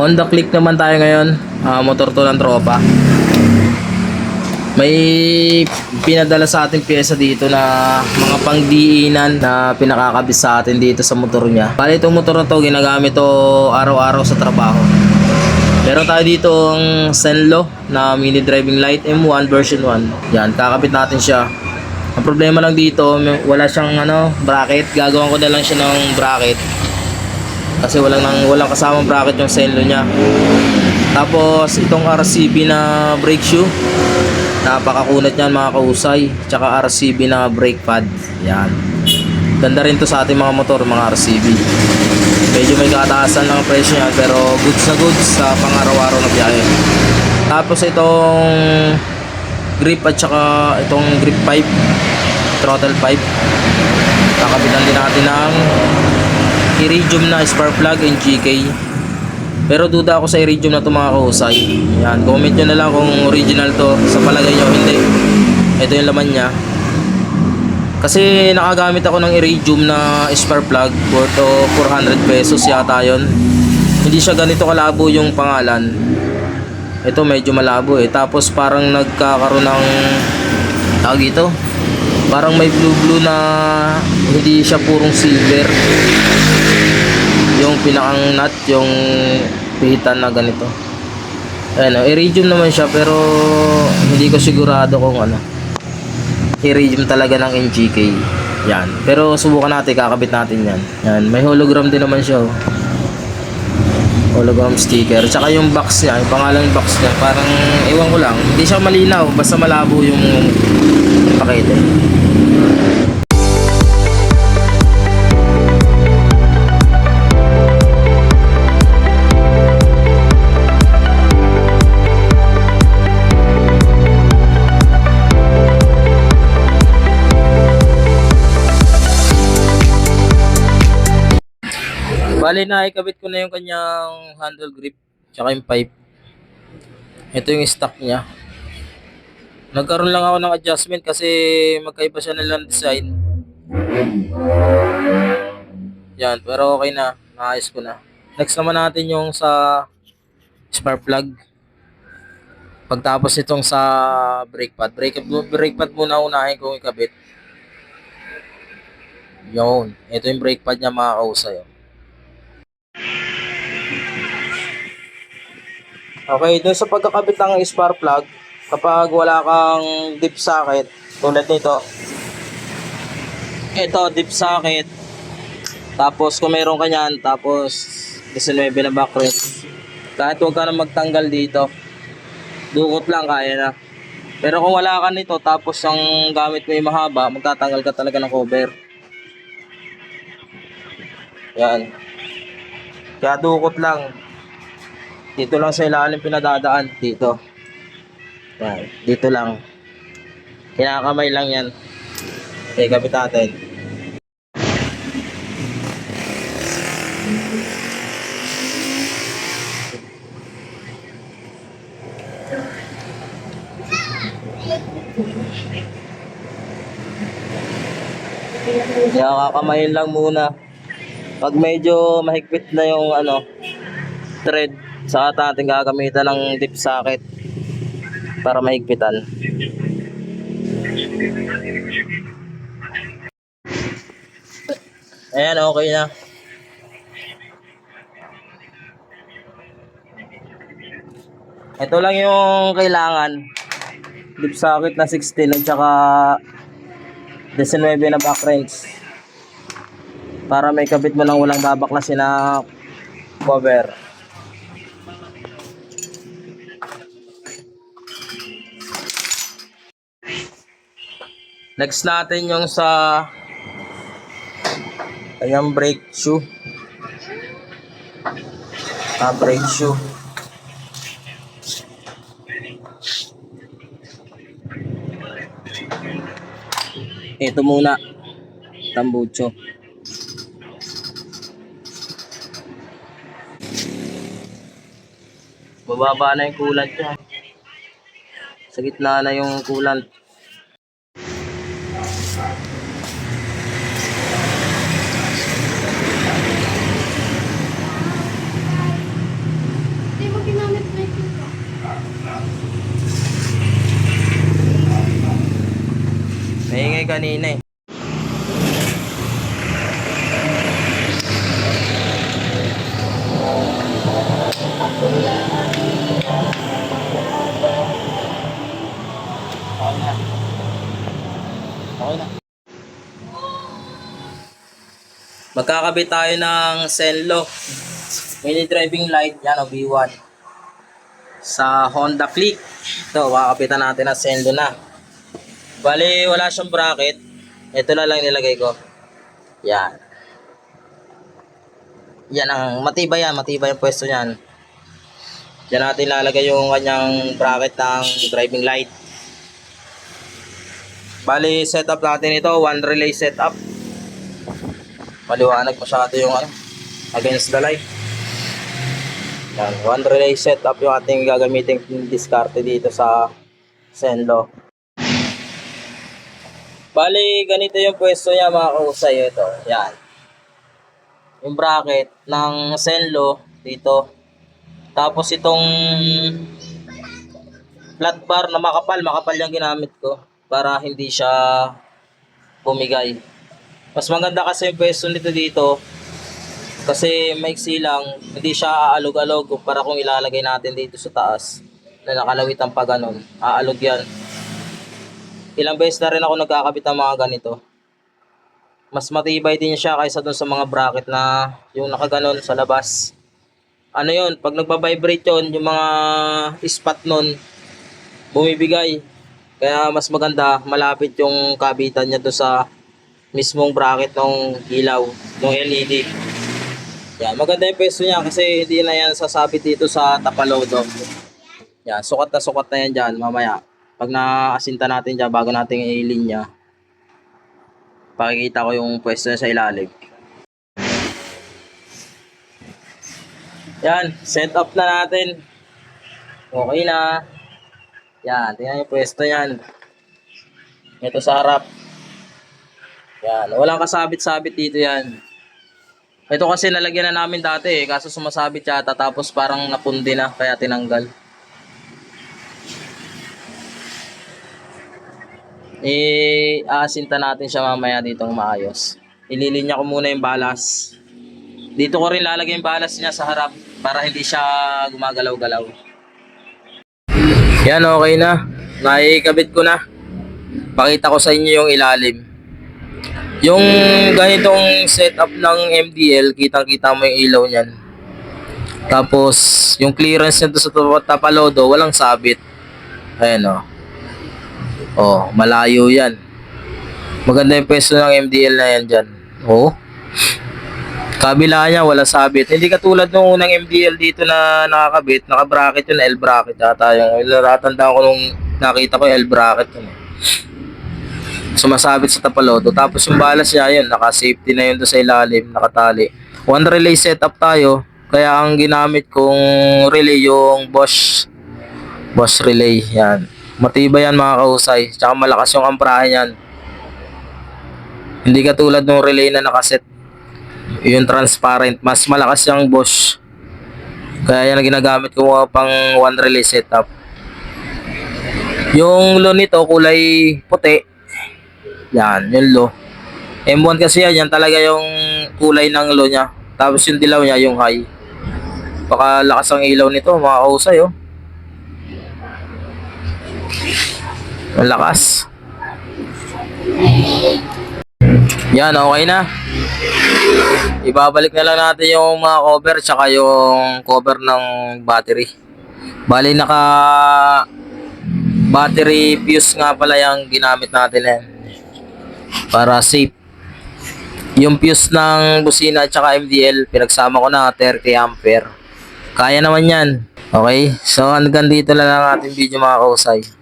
Honda Click naman tayo ngayon. Motor to ng tropa. May pinadala sa ating pyesa dito na mga pangdiinan na pinakakabit sa atin dito sa motor niya. Bali itong motor na to ginagamit to araw-araw sa trabaho. Meron tayo dito ang Senlo na mini driving light M1 version 1. Yan, kakabit natin siya. Ang problema lang dito, wala siyang bracket. Gagawin ko na lang siya ng bracket. Kasi walang kasamang bracket yung Senlo niya. Tapos itong RCB na brake shoe. Napakakunat niyan mga kausay. Tsaka RCB na brake pad. Yan. Ganda rin to sa ating mga motor, mga RCB. Medyo may kataasan lang ang presyo niya, pero goods na goods sa pang-araw-araw na biyahe. Tapos itong grip at saka itong grip pipe, throttle pipe. Kakabitan din natin ng iridium na spark plug and GK. Pero duda ako sa iridium na to mga kausay. Yan, comment nyo na lang kung original to. Sa palagay nyo, hindi. Ito yung laman nya. Kasi nakagamit ako ng iridium na spark plug worth 400 pesos yata yun. Hindi siya ganito kalabo yung pangalan. Ito medyo malabo eh. Tapos parang nagkakaroon ng tawag ito. Parang may blue na hindi siya purong silver. Yung pinakang nut, yung pihitan na ganito. Ayan, iridium naman siya pero hindi ko sigurado kung iridium talaga ng NGK. Yan. Pero subukan natin, kakabit natin yan. Yan, may hologram din naman siya. Hologram sticker. Tsaka yung box niya, yung pangalang box niya, parang ewan ko lang. Hindi siya malinaw, basta malabo yung pakete. Bali na ikabit ko na yung kanyang handle grip tsaka yung pipe. Ito yung stock niya. Nagkaroon lang ako ng adjustment kasi magkaiba siya ng design. Yan, pero okay na. Naayos ko na. Next naman natin yung sa spark plug. Pagtapos itong sa brake pad. Brake pad muna unahin kong ikabit. Yun. Ito yung brake pad niya mga kausay. Okay, dun sa pagkakabit ng spark plug, kapag wala kang dip socket, tulad nito. Ito, dip socket. Tapos kung meron ka nyan, tapos 19 na backrest. Kahit huwag ka na magtanggal dito, dukot lang kaya na. Pero kung wala ka nito, tapos ang gamit mo yung mahaba, magtatanggal ka talaga ng cover. Yan. Kaya dukot lang. Dito lang sa ilalim pinadadaan. Dito. Yan. Dito lang. Kinakamay lang yan. Okay, kapit natin. Kaya kakamayin lang muna. Pag medyo mahigpit na yung thread, saka natin gagamitan ng dip socket para mahigpitan. Ayan, okay na. Ito lang yung kailangan. Dip socket na 16 at saka 19 na back wrench. Para may kabit mo nang walang babaklasin na cover. Next natin yung sa kanyang brake shoe. Brake shoe. Ito muna. Tambucho. Bababa na yung coolant niya. Sa gitna na yung coolant. Maingay kanina eh. Okay na. Magkakabit tayo ng Senlo mini driving light, yan o V1 sa Honda Click. Ito, makakabitan natin ng Senlo na. Bali, wala siyang bracket. Ito na lang nilagay ko. Yan. Yan ang matibay yan, matibay ang pwesto niyan. Diyan natin lalagay yung kanyang bracket ng driving light. Bali, setup natin ito, one relay setup. Maliwanag masyado yung against the light. Yan, one relay setup yung ating gagamitin diskarte dito sa Senlo. Bali, ganito yung pwesto niya mga kausay. Ito, yan. Yung bracket ng Senlo dito. Tapos itong flat bar na makapal yung ginamit ko para hindi siya bumigay. Mas maganda kasi yung pwesto nito dito kasi maiksi lang, hindi siya aalog-alog para kung ilalagay natin dito sa taas na nakalawitan pa ganun, aalog yan. Ilang beses na rin ako nagkakabit ng mga ganito. Mas matibay din siya kaysa dun sa mga bracket na yung nakaganon sa labas. Ano yun, pag nagpa-vibrate yun, yung mga spot nun bumibigay. Kaya mas maganda, malapit yung kabitan niya doon sa mismong bracket ng ilaw, ng LED. Yan, maganda yung peso niya kasi hindi na yan sasabit dito sa tapalodo. Yan, sukat na yan dyan mamaya. Pag naasinta natin dyan, bago natin i-linya, pakikita ko yung pwesto niya sa ilalim. Yan, set up na natin. Okay na. Yan, tingnan yung pwesto yan. Ito sa harap. Yan, walang kasabit-sabit dito yan. Ito kasi nalagyan na namin dati eh, kaso sumasabit yata tapos parang napundi na kaya tinanggal. Aasinta natin siya mamaya dito ng maayos. Ililinya ko muna yung balas. Dito ko rin lalagay yung balas niya sa harap para hindi siya gumagalaw-galaw. Yan, okay na. Naikabit ko na. Pakita ko sa inyo yung ilalim. Yung ganitong setup ng MDL, kitang-kita mo yung ilaw niyan. Tapos, yung clearance niya sa tapalodo, walang sabit. Ayan o. Oh, malayo yan. Maganda yung pwesto ng MDL na yan dyan. Oh. Kabila niya, wala sabit. Hindi katulad nung unang MDL dito na nakakabit, naka-bracket yun, L-bracket yata yung. Natandaan ko nung nakita ko yung L-bracket yun. Sumasabit sa tapalodo. Tapos yung balas niya yun, naka-safety na yun doon sa ilalim, nakatali. One relay setup tayo, kaya ang ginamit kong relay yung Bosch relay. Yan. Matibay yan mga kahusay. Tsaka malakas yung amprahe yan. Hindi katulad ng relay na nakaset. Yung transparent, mas malakas yung Bosch. Kaya yan ang ginagamit ko pang one relay setup. Yung low nito kulay puti. Yan, yung low. M1 kasi yan talaga yung kulay ng low niya. Tapos yung dilaw niya yung high. Baka lakas ang ilaw nito mga kahusay oh. Ang lakas. Yan, okay na. Ibabalik na lang natin yung mga cover tsaka yung cover ng battery. Bali naka battery fuse nga pala yung ginamit natin yan. Para safe. Yung fuse ng busina tsaka MDL pinagsama ko na 30 ampere. Kaya naman yan. Okay, so hanggang dito na lang ating video mga kausay.